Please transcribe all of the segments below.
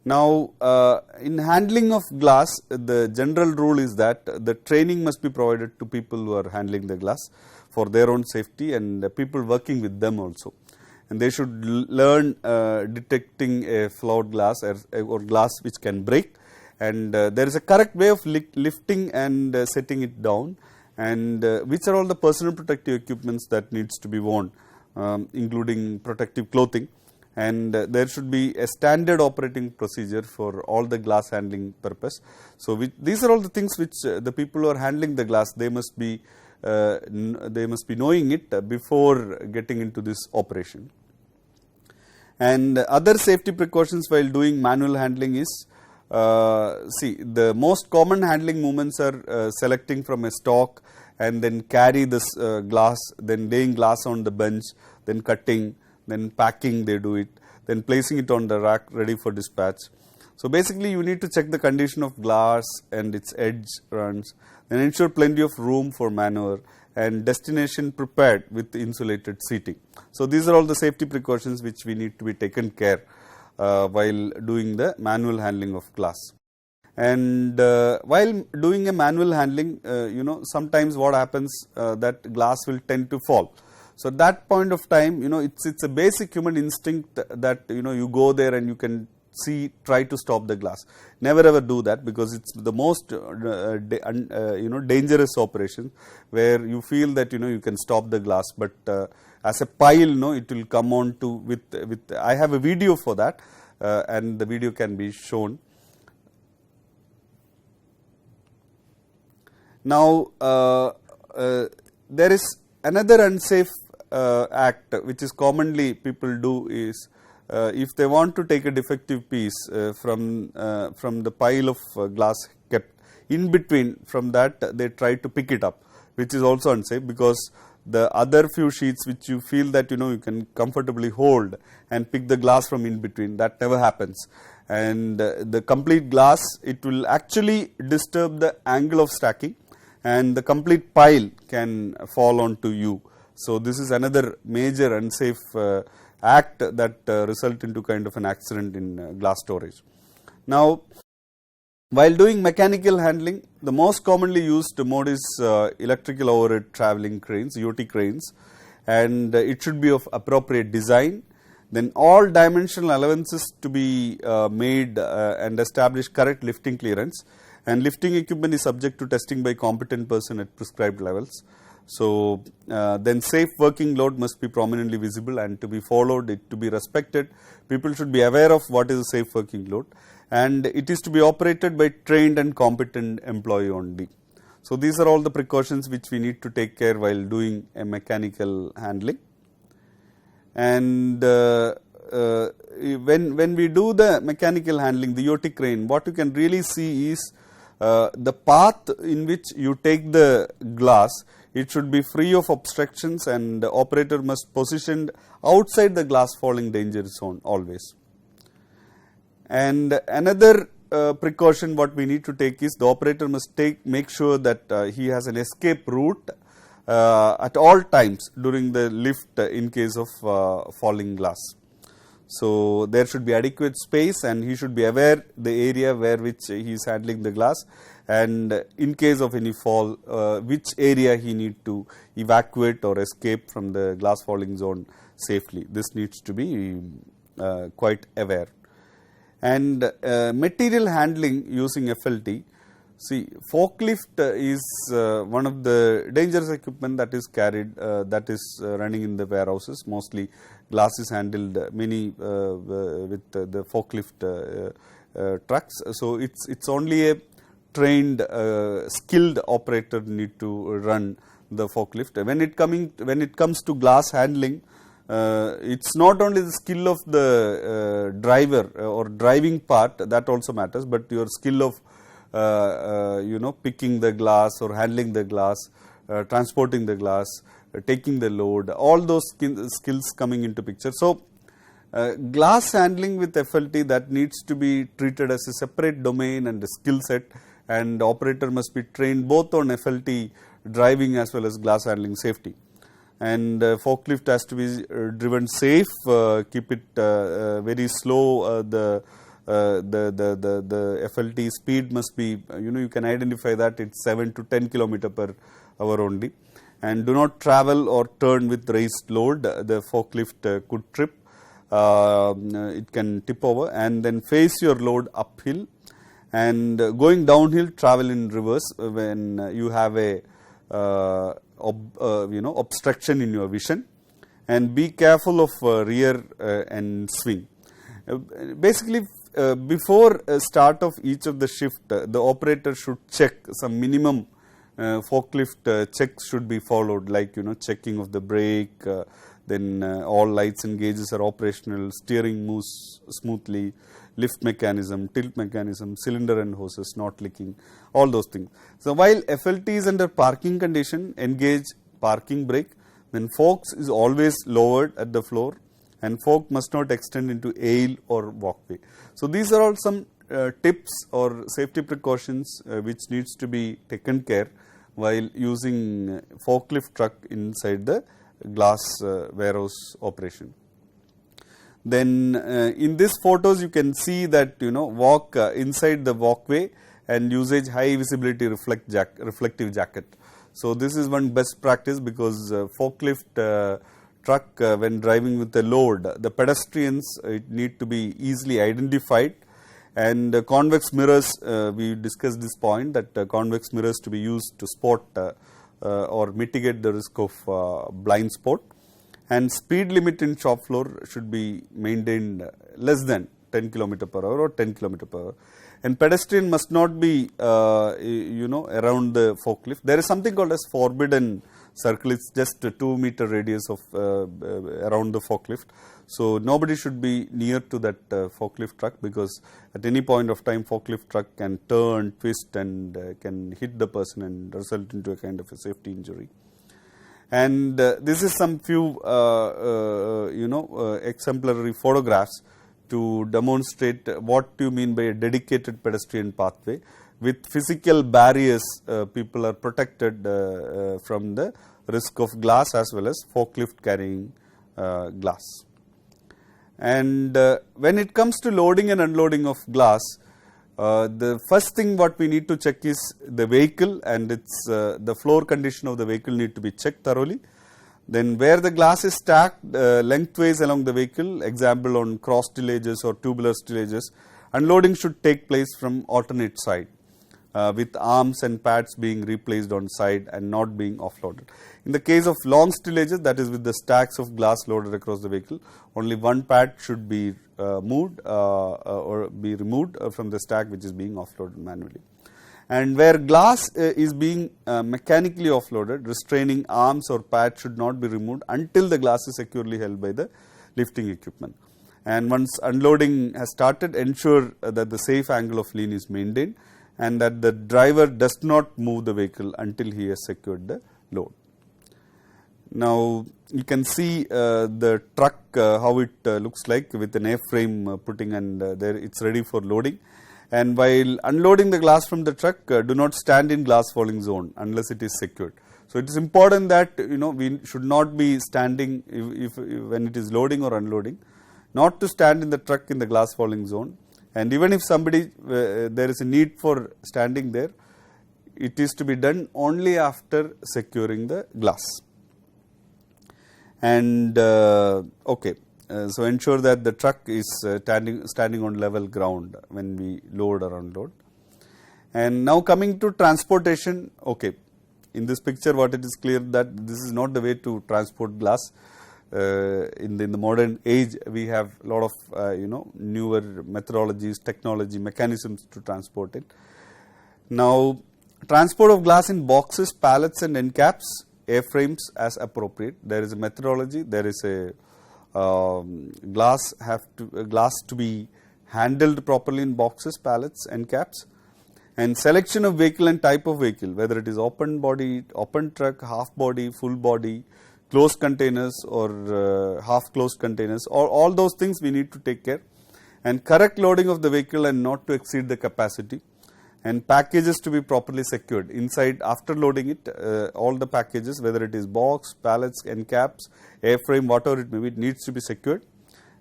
Now, in handling of glass, the general rule is that the training must be provided to people who are handling the glass for their own safety and people working with them also. And they should learn detecting a flawed glass or glass which can break, and there is a correct way of lifting and setting it down, and which are all the personal protective equipments that needs to be worn, including protective clothing. And there should be a standard operating procedure for all the glass handling purpose. So, these are all the things which the people who are handling the glass, they must be knowing it before getting into this operation. And other safety precautions while doing manual handling is, see, the most common handling movements are selecting from a stock and then carry this glass, then laying glass on the bench, then cutting, then packing, they do it, then placing it on the rack ready for dispatch. So, basically you need to check the condition of glass and its edge runs, then ensure plenty of room for maneuver and destination prepared with insulated seating. So, these are all the safety precautions which we need to be taken care while doing the manual handling of glass. And while doing a manual handling, sometimes what happens, that glass will tend to fall. So, at that point of time, it's a basic human instinct that you go there and you can try to stop the glass. Never ever do that, because it's the most dangerous operation where you feel that you can stop the glass, but as a pile, it will come on to with. I have a video for that, and the video can be shown. Now, there is another unsafe act which is commonly people do is, if they want to take a defective piece from the pile of glass kept in between, from that they try to pick it up, which is also unsafe, because the other few sheets which you feel that you can comfortably hold and pick the glass from in between, that never happens. And the complete glass, it will actually disturb the angle of stacking, and the complete pile can fall onto you. So, this is another major unsafe act that result into kind of an accident in glass storage. Now, while doing mechanical handling, the most commonly used mode is electrical overhead traveling cranes, EOT cranes, and it should be of appropriate design. Then all dimensional allowances to be made and establish correct lifting clearance, and lifting equipment is subject to testing by competent person at prescribed levels. So, then safe working load must be prominently visible and to be followed, it to be respected. People should be aware of what is a safe working load, and it is to be operated by trained and competent employee only. So, these are all the precautions which we need to take care while doing a mechanical handling. And when we do the mechanical handling, the EOT crane, what you can really see is the path in which you take the glass. It should be free of obstructions, and the operator must position outside the glass falling danger zone always. And another precaution what we need to take is the operator must make sure that he has an escape route at all times during the lift in case of falling glass. So, there should be adequate space, and he should be aware the area where which he is handling the glass, and in case of any fall, which area he need to evacuate or escape from the glass falling zone safely. This needs to be quite aware. And material handling using FLT. See, forklift is one of the dangerous equipment that is carried, that is running in the warehouses. Mostly glass is handled many with the forklift trucks. So, it's only a trained skilled operator need to run the forklift. When it comes to glass handling, it's not only the skill of the driver or driving part that also matters, but your skill of picking the glass or handling the glass, transporting the glass, taking the load, all those skills coming into picture. So, glass handling with FLT, that needs to be treated as a separate domain and a skill set, and the operator must be trained both on FLT driving as well as glass handling safety. And forklift has to be driven safe, keep it very slow, the the FLT speed must be, you can identify that it's 7 to 10 kilometer per hour only. And do not travel or turn with raised load. The forklift could trip. It can tip over, and then face your load uphill, and going downhill, travel in reverse when you have a obstruction in your vision, and be careful of rear and swing. Basically, before start of each of the shift, the operator should check some minimum forklift checks should be followed, like checking of the brake, then all lights and gauges are operational, steering moves smoothly, lift mechanism, tilt mechanism, cylinder and hoses not leaking, all those things. So while FLT is under parking condition, engage parking brake, then forks is always lowered at the floor, and fork must not extend into aisle or walkway. So these are all some tips or safety precautions which needs to be taken care while using forklift truck inside the glass warehouse operation. Then in these photos you can see that walk inside the walkway and usage high visibility reflective jacket. So this is one best practice, because forklift truck when driving with a load, the pedestrians need to be easily identified, and convex mirrors, we discussed this point that convex mirrors to be used to spot or mitigate the risk of blind spot, and speed limit in shop floor should be maintained less than 10 km per hour or 10 km per hour, and pedestrian must not be around the forklift. There is something called as forbidden circle. It's just a 2 meter radius of around the forklift. So nobody should be near to that forklift truck, because at any point of time forklift truck can turn, twist, and can hit the person and result into a kind of a safety injury. And this is some few exemplary photographs to demonstrate what you mean by a dedicated pedestrian pathway. With physical barriers, people are protected from the risk of glass as well as forklift carrying glass. And when it comes to loading and unloading of glass, the first thing what we need to check is the vehicle, and its the floor condition of the vehicle need to be checked thoroughly. Then where the glass is stacked lengthways along the vehicle, example on cross stillages or tubular stillages, unloading should take place from alternate side, with arms and pads being replaced on side and not being offloaded. In the case of long stillages, that is with the stacks of glass loaded across the vehicle, only one pad should be moved or be removed from the stack which is being offloaded manually. And where glass is being mechanically offloaded, restraining arms or pads should not be removed until the glass is securely held by the lifting equipment. And once unloading has started, ensure that the safe angle of lean is maintained, and that the driver does not move the vehicle until he has secured the load. Now you can see the truck how it looks like, with an A-frame putting, and there it's ready for loading. And while unloading the glass from the truck, do not stand in glass falling zone unless it is secured. So it is important that we should not be standing if when it is loading or unloading, not to stand in the truck in the glass falling zone. And even if somebody there is a need for standing there, it is to be done only after securing the glass. And so ensure that the truck is standing on level ground when we load or unload. And now coming to transportation, in this picture what it is clear that this is not the way to transport glass. In the modern age, we have a lot of newer methodologies, technology, mechanisms to transport it. Now, transport of glass in boxes, pallets, and end caps, A-frames as appropriate. There is a methodology. There is a glass to be handled properly in boxes, pallets, end caps. And selection of vehicle and type of vehicle, whether it is open body, open truck, half body, full body, closed containers or half closed containers, all those things we need to take care. And correct loading of the vehicle and not to exceed the capacity. And packages to be properly secured inside after loading it. All the packages, whether it is box, pallets, end caps, A-frame, whatever it may be, it needs to be secured.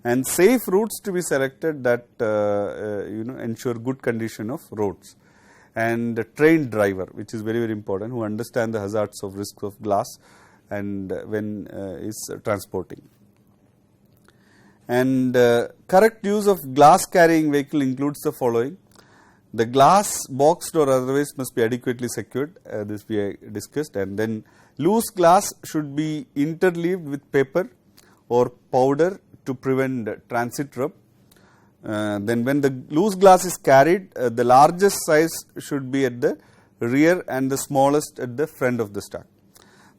and safe routes to be selected that ensure good condition of roads, and a trained driver, which is very, very important, who understand the hazards of risk of glass and when is transporting. And correct use of glass carrying vehicle includes the following: the glass, boxed or otherwise, must be adequately secured, this we discussed, and then loose glass should be interleaved with paper or powder to prevent transit rub. Then when the loose glass is carried, the largest size should be at the rear and the smallest at the front of the stack.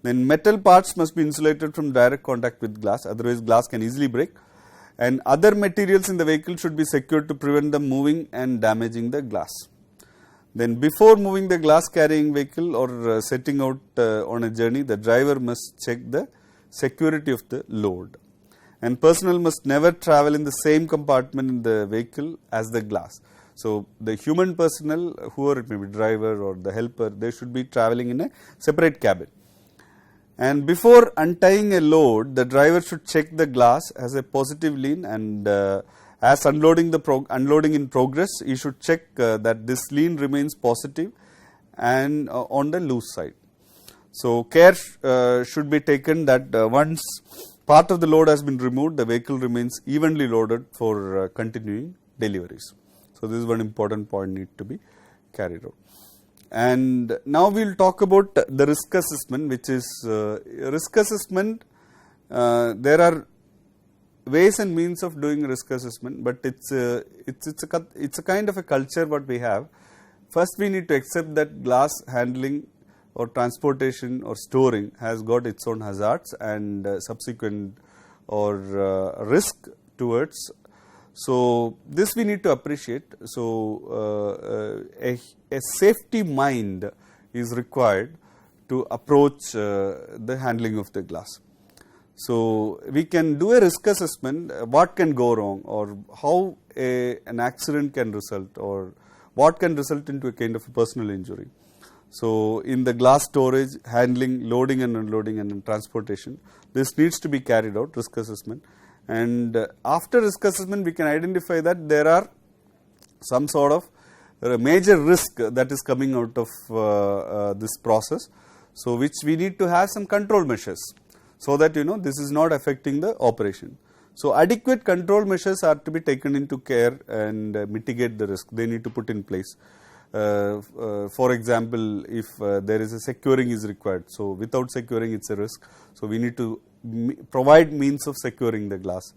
Then metal parts must be insulated from direct contact with glass, otherwise glass can easily break, and other materials in the vehicle should be secured to prevent them moving and damaging the glass. Then before moving the glass carrying vehicle or setting out on a journey, the driver must check the security of the load, and personnel must never travel in the same compartment in the vehicle as the glass. So the human personnel, whoever it may be, driver or the helper, they should be traveling in a separate cabin. And before untying a load, the driver should check the glass as a positive lean, and as unloading in progress, he should check that this lean remains positive and on the loose side. So care should be taken that once part of the load has been removed, the vehicle remains evenly loaded for continuing deliveries. So this is one important point need to be carried out. And now we will talk about the risk assessment, which is risk assessment. There are ways and means of doing risk assessment, but it's a kind of a culture what we have. First, we need to accept that glass handling or transportation or storing has got its own hazards and subsequent or risk towards. So this we need to appreciate. So a safety mind is required to approach the handling of the glass. So we can do a risk assessment, what can go wrong, or how an accident can result, or what can result into a kind of a personal injury. So in the glass storage, handling, loading and unloading and transportation, this needs to be carried out, risk assessment. And after risk assessment, we can identify that there are some sort of major risk that is coming out of this process. So which we need to have some control measures, so that this is not affecting the operation. So adequate control measures are to be taken into care and mitigate the risk. They need to put in place. For example, if there is a securing is required, so without securing it's a risk. So we need to provide means of securing the glass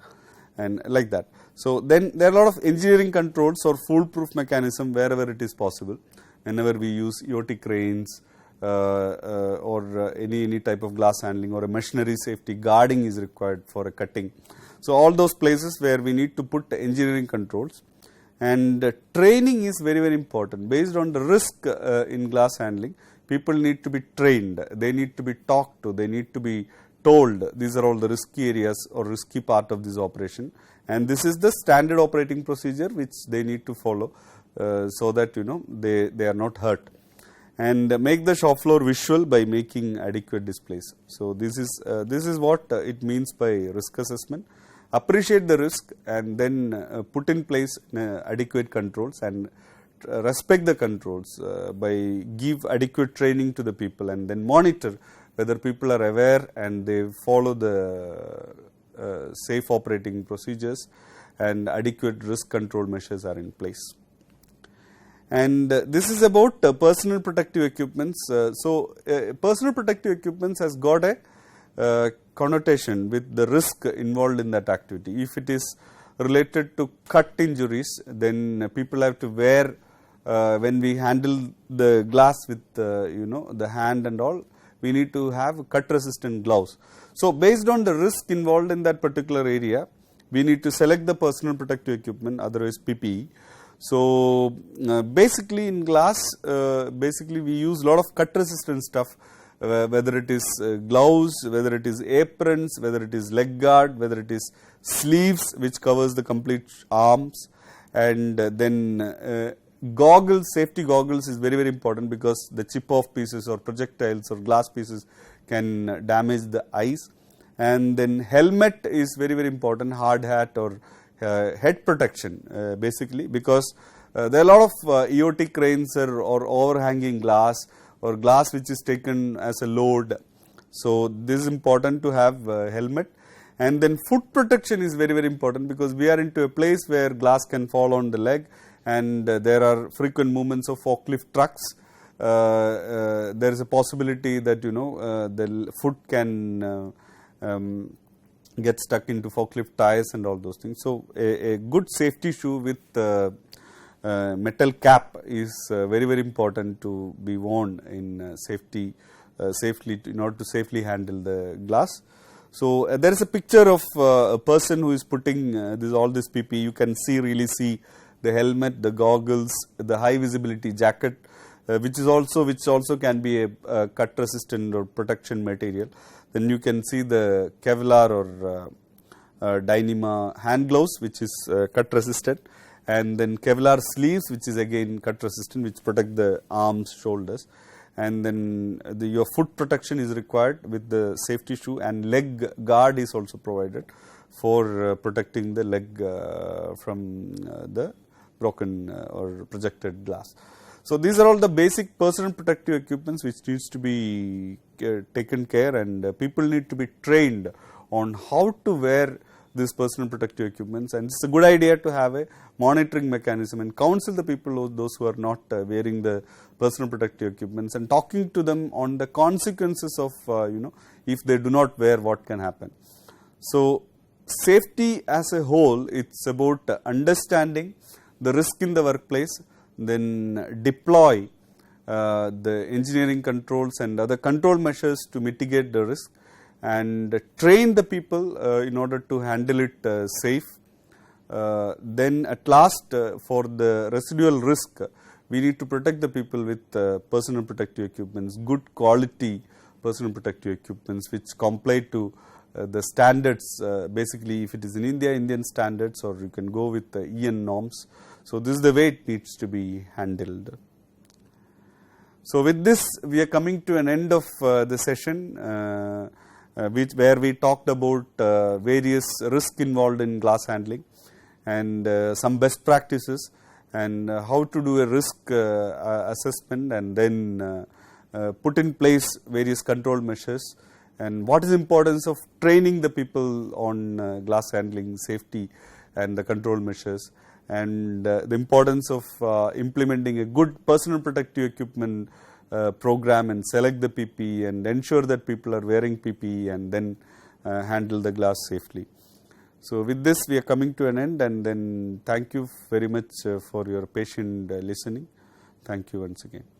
and like that. So then there are a lot of engineering controls or foolproof mechanism wherever it is possible. Whenever we use EOT cranes or any type of glass handling or a machinery safety, guarding is required for a cutting. So all those places where we need to put engineering controls. And training is very, very important. Based on the risk in glass handling, people need to be trained, they need to be talked to, they need to be told these are all the risky areas or risky part of this operation, and this is the standard operating procedure which they need to follow so that they are not hurt. And make the shop floor visual by making adequate displays. So this is what it means by risk assessment. Appreciate the risk and then put in place adequate controls and respect the controls by give adequate training to the people, and then monitor whether people are aware and they follow the safe operating procedures and adequate risk control measures are in place. And this is about personal protective equipments. Personal protective equipments has got a connotation with the risk involved in that activity. If it is related to cut injuries, then people have to wear when we handle the glass with the hand and all, we need to have cut resistant gloves. So based on the risk involved in that particular area, we need to select the personal protective equipment, otherwise PPE. So basically in glass, we use a lot of cut resistant stuff, whether it is gloves, whether it is aprons, whether it is leg guard, whether it is sleeves which covers the complete arms, and then goggles, safety goggles is very, very important because the chip off pieces or projectiles or glass pieces can damage the eyes. and then helmet is very important, hard hat or head protection basically, because there are a lot of EOT cranes or overhanging glass or glass which is taken as a load. So this is important to have helmet. And then foot protection is very important, because we are into a place where glass can fall on the leg, and there are frequent movements of forklift trucks. There is a possibility that the foot can get stuck into forklift tires and all those things. So a good safety shoe with metal cap is very important to be worn in safely in order to safely handle the glass. So there is a picture of a person who is putting all this PPE. You can really see the helmet, the goggles, the high visibility jacket, which also can be a cut resistant or protection material. Then you can see the Kevlar or Dyneema hand gloves, which is cut resistant, and then Kevlar sleeves, which is again cut resistant, which protect the arms, shoulders. And then your foot protection is required with the safety shoe, and leg guard is also provided for protecting the leg from the broken or projected glass. So these are all the basic personal protective equipments which needs to be taken care, and people need to be trained on how to wear these personal protective equipments. And it's a good idea to have a monitoring mechanism and counsel the people, those who are not wearing the personal protective equipments, and talking to them on the consequences of if they do not wear, what can happen. So safety as a whole, it's about understanding the risk in the workplace, then deploy the engineering controls and other control measures to mitigate the risk, and train the people in order to handle it safe. Then at last, for the residual risk, we need to protect the people with personal protective equipments, good quality personal protective equipments which comply to the standards, basically if it is in India, Indian standards, or you can go with the EN norms. So this is the way it needs to be handled. So with this, we are coming to an end of the session, where we talked about various risks involved in glass handling, and some best practices, and how to do a risk assessment, and then put in place various control measures, and what is the importance of training the people on glass handling safety and the control measures, and the importance of implementing a good personal protective equipment program, and select the PPE and ensure that people are wearing PPE, and then handle the glass safely. So with this, we are coming to an end, and then thank you very much for your patient listening. Thank you once again.